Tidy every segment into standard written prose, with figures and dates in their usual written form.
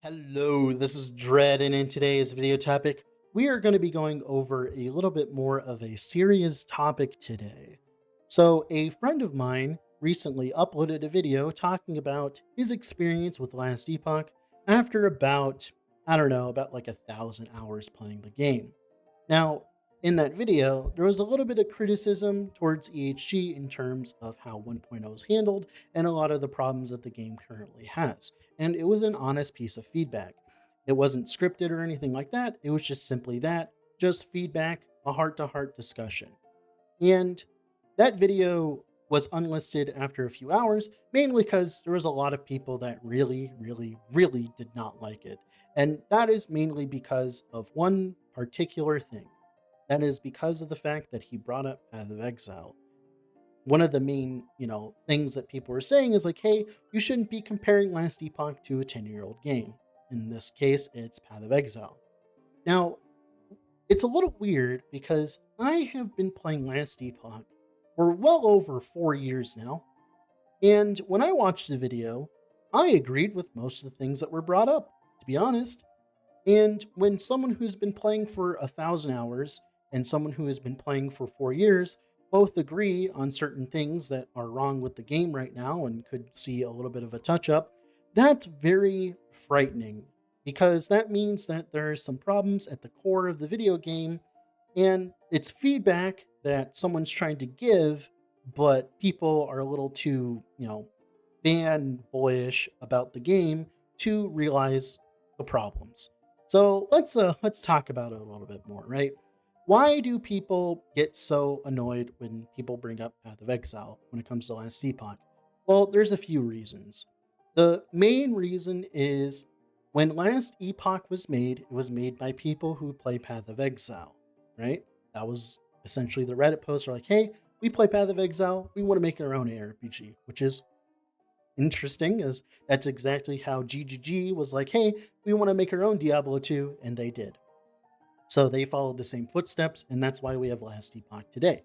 Hello, this is Dread, and in today's video topic, we are going to be going over a little bit more of a serious topic today. So, a friend of mine recently uploaded a video talking about his experience with Last Epoch after about, I don't know, about like 1,000 hours playing the game. Now, in that video, there was a little bit of criticism towards EHG in terms of how 1.0 is handled and a lot of the problems that the game currently has. And it was an honest piece of feedback. It wasn't scripted or anything like that. It was just simply that, just feedback, a heart to heart discussion. And that video was unlisted after a few hours, mainly because there was a lot of people that really did not like it. And that is mainly because of one particular thing. That is because of the fact that he brought up Path of Exile. One of the main, things that people were saying is like, hey, you shouldn't be comparing Last Epoch to a 10-year-old game. In this case, it's Path of Exile. Now, it's a little weird because I have been playing Last Epoch for well over 4 years now. And when I watched the video, I agreed with most of the things that were brought up, to be honest. And when someone who's been playing for 1,000 hours and someone who has been playing for 4 years both agree on certain things that are wrong with the game right now and could see a little bit of a touch up, that's very frightening because that means that there are some problems at the core of the video game and it's feedback that someone's trying to give, but people are a little too, fanboyish about the game to realize the problems. So let's talk about it a little bit more, right? Why do people get so annoyed when people bring up Path of Exile when it comes to Last Epoch? Well, there's a few reasons. The main reason is when Last Epoch was made, it was made by people who play Path of Exile, right? That was essentially the Reddit post are like, hey, we play Path of Exile, we want to make our own ARPG, which is interesting, as that's exactly how GGG was like, hey, we want to make our own Diablo 2, and they did. So they followed the same footsteps, and that's why we have Last Epoch today.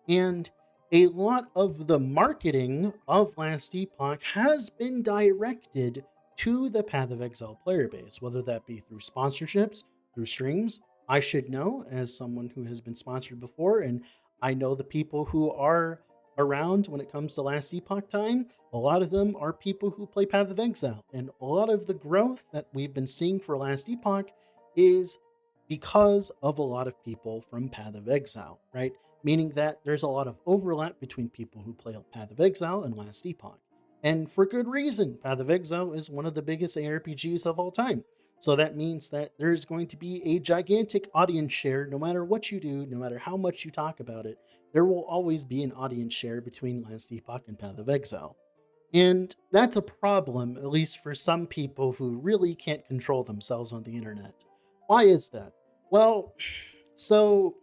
And a lot of the marketing of Last Epoch has been directed to the Path of Exile player base, whether that be through sponsorships, through streams. I should know as someone who has been sponsored before, and I know the people who are around when it comes to Last Epoch time. A lot of them are people who play Path of Exile, and a lot of the growth that we've been seeing for Last Epoch is because of a lot of people from Path of Exile, right? Meaning that there's a lot of overlap between people who play Path of Exile and Last Epoch. And for good reason, Path of Exile is one of the biggest ARPGs of all time. So that means that there's going to be a gigantic audience share no matter what you do, no matter how much you talk about it. There will always be an audience share between Last Epoch and Path of Exile. And that's a problem, at least for some people who really can't control themselves on the internet. Why is that? Well, so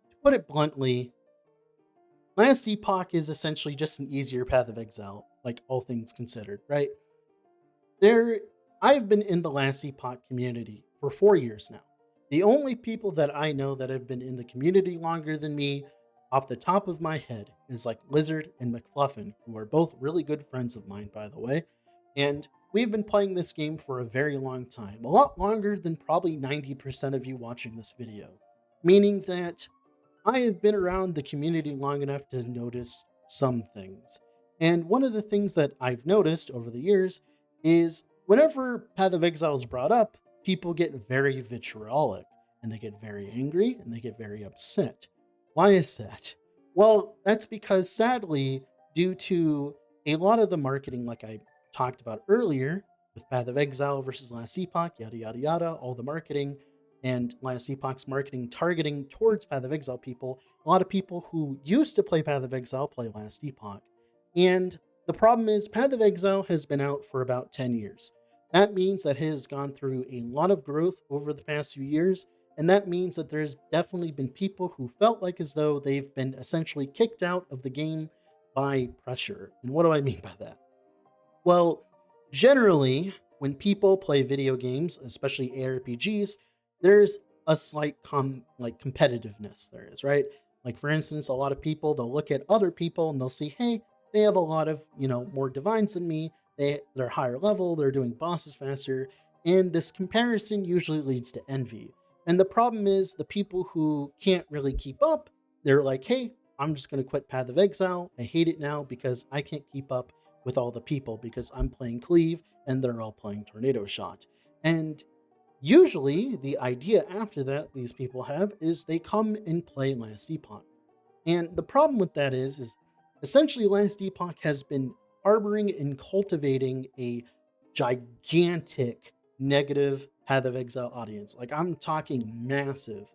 to put it bluntly, Last Epoch is essentially just an easier Path of Exile, like all things considered, right? There, I've been in the Last Epoch community for 4 years now. The only people that I know that have been in the community longer than me, off the top of my head, is like Lizard and McFluffin, who are both really good friends of mine, by the way. And we've been playing this game for a very long time, a lot longer than probably 90% of you watching this video. Meaning that I have been around the community long enough to notice some things. And one of the things that I've noticed over the years is whenever Path of Exile is brought up, people get very vitriolic and they get very angry and they get very upset. Why is that? Well, that's because sadly, due to a lot of the marketing, like I talked about earlier, with Path of Exile versus Last Epoch, yada yada yada, all the marketing, and Last Epoch's marketing targeting towards Path of Exile people, a lot of people who used to play Path of Exile play Last Epoch. And the problem is, Path of Exile has been out for about 10 years. That means that it has gone through a lot of growth over the past few years, and that means that there's definitely been people who felt like as though they've been essentially kicked out of the game by pressure. And what do I mean by that? Well, generally, when people play video games, especially ARPGs, there's a slight competitiveness there is, right? Like for instance, a lot of people they'll look at other people and they'll see, hey, they have a lot of, more divines than me. They're higher level, they're doing bosses faster, And this comparison usually leads to envy. And the problem is the people who can't really keep up, they're like, hey, I'm just going to quit Path of Exile. I hate it now because I can't keep up with all the people because I'm playing Cleave and they're all playing Tornado Shot. And usually, the idea after that these people have is they come and play Last Epoch. And the problem with that is essentially Last Epoch has been harboring and cultivating a gigantic negative Path of Exile audience. Like I'm talking massive.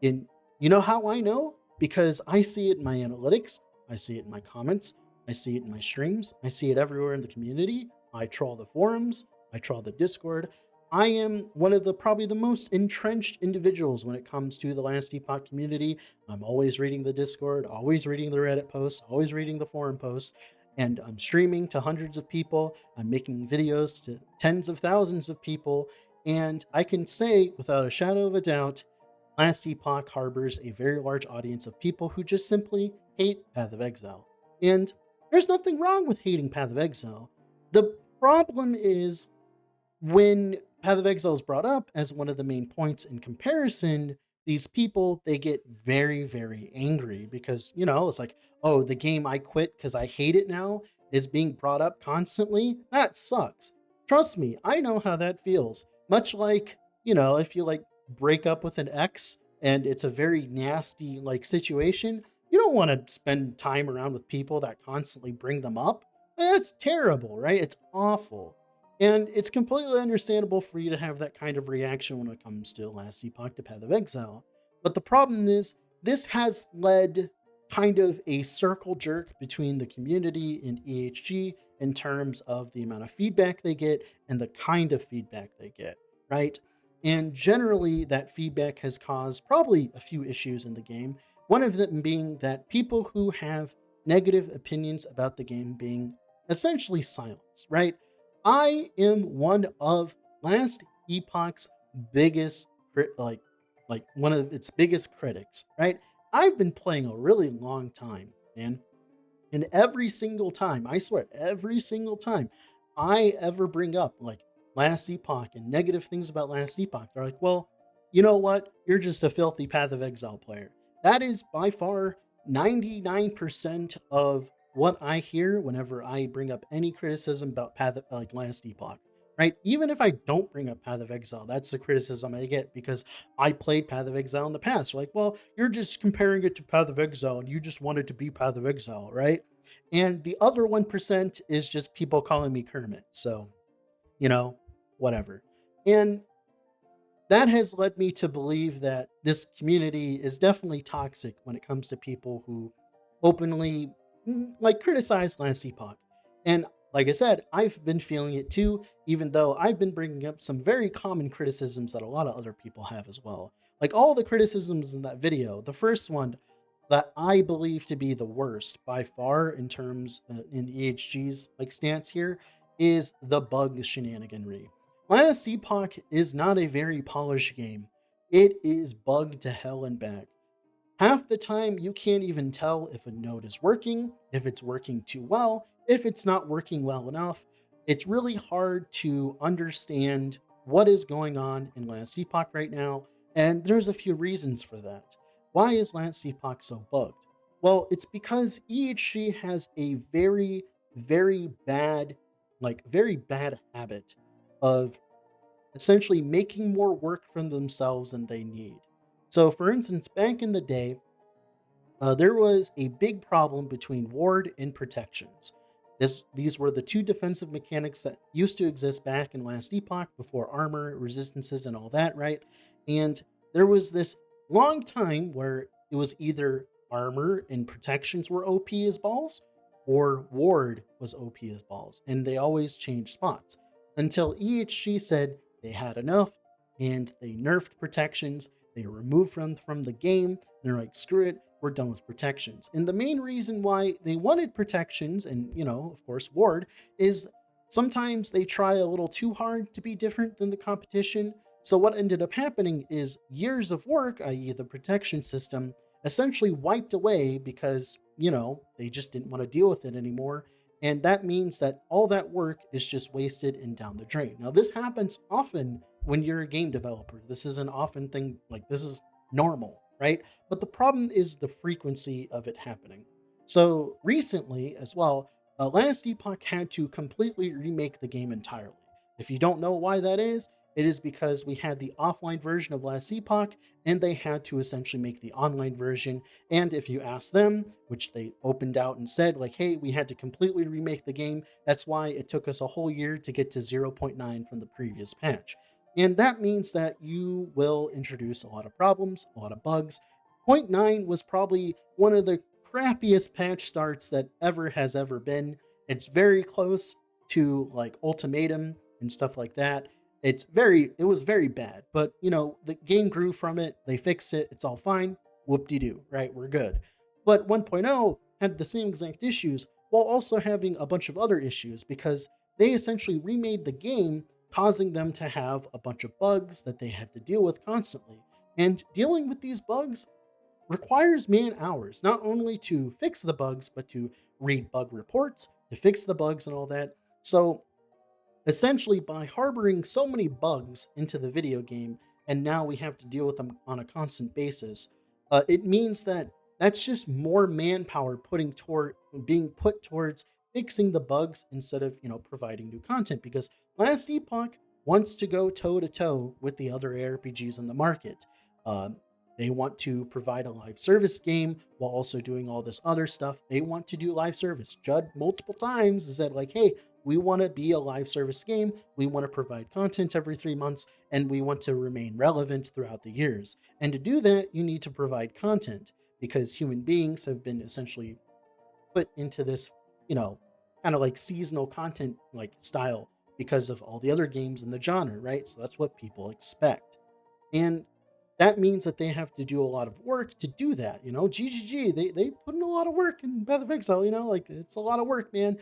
And you know how I know? Because I see it in my analytics, I see it in my comments, I see it in my streams, I see it everywhere in the community. I troll the forums, I troll the Discord. I am one of the probably the most entrenched individuals when it comes to the Last Epoch community. I'm always reading the Discord, always reading the Reddit posts, always reading the forum posts, and I'm streaming to hundreds of people. I'm making videos to tens of thousands of people, and I can say without a shadow of a doubt Last Epoch harbors a very large audience of people who just simply hate Path of Exile. And there's nothing wrong with hating Path of Exile. The problem is when Path of Exile is brought up as one of the main points in comparison, these people they get very, very angry because it's like, oh, the game I quit because I hate it now is being brought up constantly. That sucks. Trust me, I know how that feels. Much like, if you like break up with an ex and it's a very nasty like situation, you don't want to spend time around with people that constantly bring them up. That's terrible, right? It's awful. And it's completely understandable for you to have that kind of reaction when it comes to Last Epoch to Path of Exile. But the problem is, this has led kind of a circle jerk between the community and EHG in terms of the amount of feedback they get and the kind of feedback they get, right? And generally, that feedback has caused probably a few issues in the game. One of them being that people who have negative opinions about the game being essentially silenced, right? I am one of Last Epoch's biggest like one of its biggest critics, right? I've been playing a really long time, man. And every single time, I swear, every single time I ever bring up like Last Epoch and negative things about Last Epoch, they're like, well, you know what? You're just a filthy Path of Exile player. That is by far 99% of what I hear whenever I bring up any criticism about like Last Epoch. Right? Even if I don't bring up Path of Exile, that's the criticism I get because I played Path of Exile in the past. Like, well, you're just comparing it to Path of Exile and you just wanted to be Path of Exile, right? And the other 1% is just people calling me Kermit. So, you know, whatever. And that has led me to believe that this community is definitely toxic when it comes to people who openly like criticize Last Epoch. And like I said, I've been feeling it too, even though I've been bringing up some very common criticisms that a lot of other people have as well. Like all the criticisms in that video, the first one that I believe to be the worst by far in terms in EHG's like stance here is the bug shenaniganry. Last Epoch is not a very polished game. It is bugged to hell and back. Half the time, you can't even tell if a node is working, if it's working too well, if it's not working well enough. It's really hard to understand what is going on in Last Epoch right now, and there's a few reasons for that. Why is Last Epoch so bugged? Well, it's because EHG has a very, very bad, very bad habit of essentially making more work from themselves than they need. So, for instance, back in the day, there was a big problem between ward and protections. These were the two defensive mechanics that used to exist back in Last Epoch before armor, resistances, and all that, right? And there was this long time where it was either armor and protections were OP as balls, or ward was OP as balls, and they always changed spots until EHG said they had enough and they nerfed protections. They removed from the game. They're like, screw it, we're done with protections. And the main reason why they wanted protections and, of course, ward is sometimes they try a little too hard to be different than the competition. So what ended up happening is years of work, i.e. the protection system, essentially wiped away because, they just didn't want to deal with it anymore. And that means that all that work is just wasted and down the drain. Now, this happens often when you're a game developer. This is an often thing, like this is normal, right? But the problem is the frequency of it happening. So recently, as well, Last Epoch had to completely remake the game entirely. If you don't know why that is, it is because we had the offline version of Last Epoch, and they had to essentially make the online version. And if you ask them, which they opened out and said, like, hey, we had to completely remake the game. That's why it took us a whole year to get to 0.9 from the previous patch. And that means that you will introduce a lot of problems, a lot of bugs. Point 0.9 was probably one of the crappiest patch starts that ever been. It's very close to like Ultimatum and stuff like that. It was very bad, but the game grew from it. They fixed it. It's all fine. Whoop de doo, right? We're good. But 1.0 had the same exact issues while also having a bunch of other issues because they essentially remade the game, causing them to have a bunch of bugs that they have to deal with constantly. And dealing with these bugs requires man hours, not only to fix the bugs, but to read bug reports, to fix the bugs and all that. So essentially, by harboring so many bugs into the video game, and now we have to deal with them on a constant basis, it means that that's just more manpower being put towards fixing the bugs instead of providing new content. Because Last Epoch wants to go toe to toe with the other ARPGs in the market. Um, they want to provide a live service game while also doing all this other stuff. They want to do live service. Judd multiple times has said like, "Hey, we want to be a live service game. We want to provide content every 3 months, and we want to remain relevant throughout the years. And to do that, you need to provide content because human beings have been essentially put into this, you know, kind of like seasonal content like style because of all the other games in the genre, right? So that's what people expect. And that means that they have to do a lot of work to do that. GGG, they put in a lot of work in Path of Exile, like it's a lot of work, man,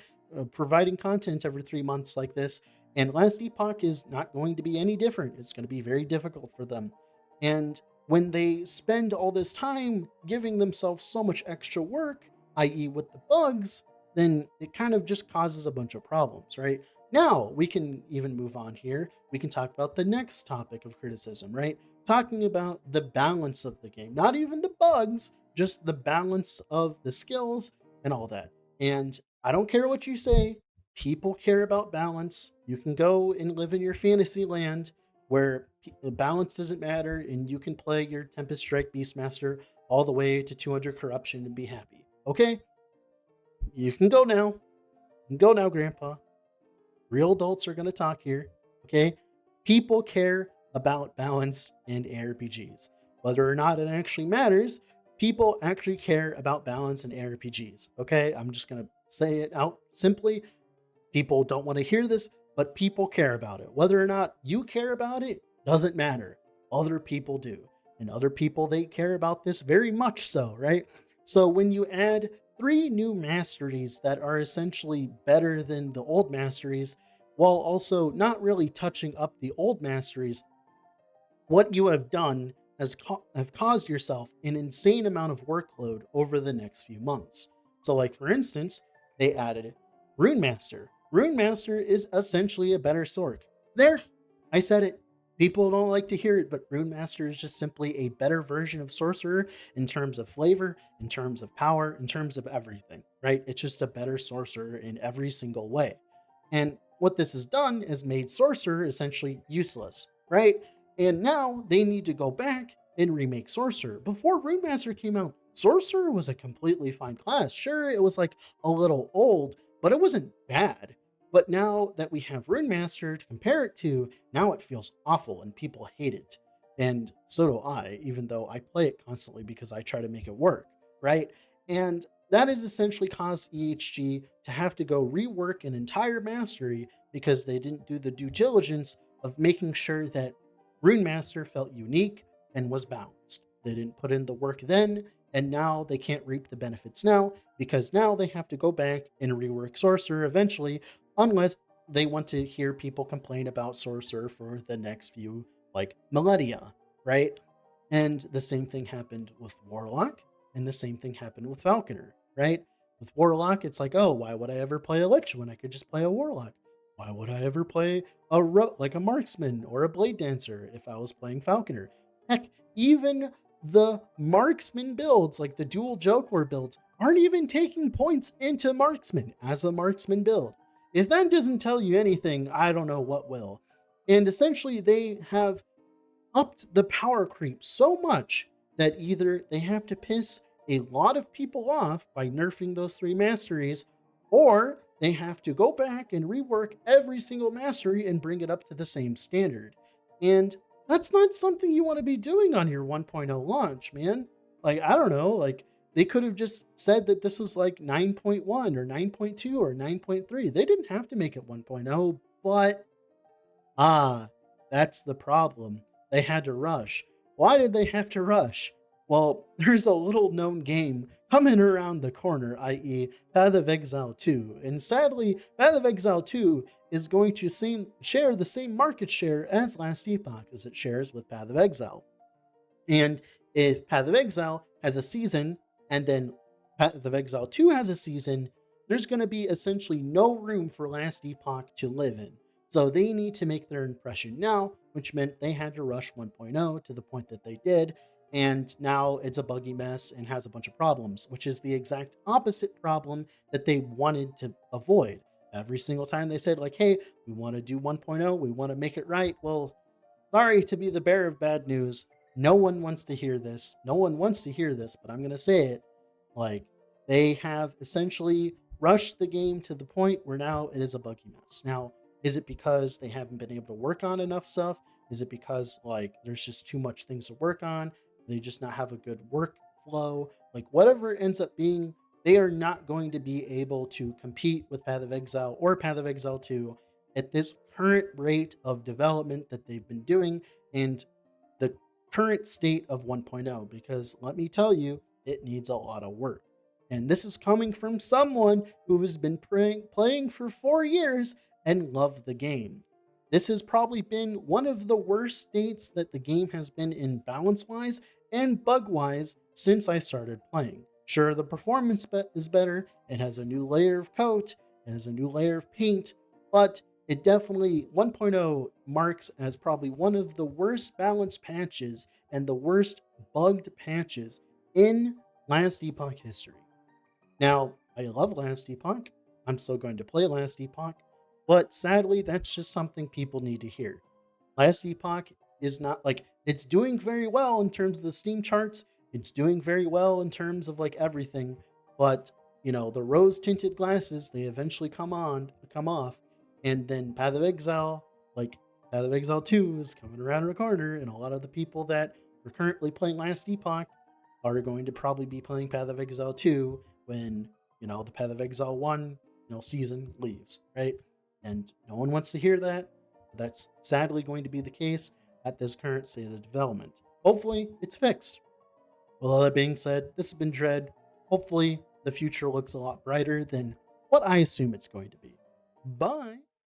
providing content every 3 months like this. And Last Epoch is not going to be any different. It's going to be very difficult for them. And when they spend all this time giving themselves so much extra work, i.e., with the bugs, then it kind of just causes a bunch of problems, right? Now we can even move on here. We can talk about the next topic of criticism, right? Talking about the balance of the game, not even the bugs, just the balance of the skills and all that. And I don't care what you say, people care about balance. You can go and live in your fantasy land where the balance doesn't matter and you can play your Tempest Strike Beastmaster all the way to 200 corruption and be happy. Okay? You can go now. You can go now, Grandpa. Real adults are going to talk here. Okay? People care about balance in ARPGs. Whether or not it actually matters, people actually care about balance in ARPGs. Okay? I'm just going to say it out simply. People don't want to hear this, but people care about it. Whether or not you care about it doesn't matter. Other people do. And other people, they care about this very much so, right? So when you add 3 new masteries that are essentially better than the old masteries, while also not really touching up the old masteries, what you have done have caused yourself an insane amount of workload over the next few months. So, like for instance, they added Rune Master. Rune Master is essentially a better Sork. There, I said it. People don't like to hear it, but Rune Master is just simply a better version of Sorcerer in terms of flavor, in terms of power, in terms of everything, right? It's just a better Sorcerer in every single way. And what this has done is made Sorcerer essentially useless, right? And now they need to go back and remake Sorcerer. Before Rune Master came out, Sorcerer was a completely fine class. Sure, it was like a little old, but it wasn't bad. But now that we have Rune Master to compare it to, now it feels awful and people hate it. And so do I, even though I play it constantly because I try to make it work, right? And that has essentially caused EHG to have to go rework an entire mastery because they didn't do the due diligence of making sure that Rune Master felt unique and was balanced. They didn't put in the work then, and now they can't reap the benefits now because now they have to go back and rework Sorcerer eventually, unless they want to hear people complain about Sorcerer for the next few, like, millennia, right? And the same thing happened with Warlock, and the same thing happened with Falconer, right? With Warlock, it's like, oh, why would I ever play a Lich when I could just play a Warlock? Why would I ever play like a Marksman or a Blade Dancer if I was playing Falconer? Heck, even the Marksman builds, like the dual Jokor builds, aren't even taking points into Marksman as a Marksman build. If that doesn't tell you anything, I don't know what will. And essentially, they have upped the power creep so much that either they have to piss a lot of people off by nerfing those three masteries, or they have to go back and rework every single mastery and bring it up to the same standard. And that's not something you want to be doing on your 1.0 launch, man. Like, I don't know, like they could have just said that this was like 9.1 or 9.2 or 9.3. They didn't have to make it 1.0, but ah, that's the problem. They had to rush. Why did they have to rush? Well, there's a little known game coming around the corner, i.e., Path of Exile 2. And sadly, Path of Exile 2 is going to share the same market share as Last Epoch as it shares with Path of Exile. And if Path of Exile has a season and then Path of Exile 2 has a season, there's going to be essentially no room for Last Epoch to live in. So they need to make their impression now, which meant they had to rush 1.0 to the point that they did. And now it's a buggy mess and has a bunch of problems, which is the exact opposite problem that they wanted to avoid. Every single time they said, like, hey, we want to do 1.0, we want to make it right. Well, sorry to be the bearer of bad news. No one wants to hear this. No one wants to hear this, but I'm going to say it. Like, they have essentially rushed the game to the point where now it is a buggy mess. Now, is it because they haven't been able to work on enough stuff? Is it because, like, there's just too much things to work on? They just not have a good workflow? Like, whatever it ends up being, they are not going to be able to compete with Path of Exile or Path of Exile 2 at this current rate of development that they've been doing and the current state of 1.0, because let me tell you, it needs a lot of work. And this is coming from someone who has been playing for 4 years and loved the game. This has probably been one of the worst states that the game has been in balance wise and bug wise since I started playing. Sure, the performance is better, it has a new layer of coat, it has a new layer of paint, but it definitely 1.0 marks as probably one of the worst balanced patches and the worst bugged patches in Last Epoch history. Now, I love Last Epoch. I'm still going to play Last Epoch, but sadly, that's just something people need to hear. Last Epoch is not like it's doing very well in terms of the Steam charts. It's doing very well in terms of like everything, but the rose tinted glasses, they eventually come off, and then Path of Exile, like Path of Exile 2 is coming around the corner, and a lot of the people that are currently playing Last Epoch are going to probably be playing Path of Exile 2 when, the Path of Exile 1, season leaves, right? And no one wants to hear that. That's sadly going to be the case at this current state of the development. Hopefully, it's fixed. With all that being said, this has been Dread. Hopefully, the future looks a lot brighter than what I assume it's going to be. Bye!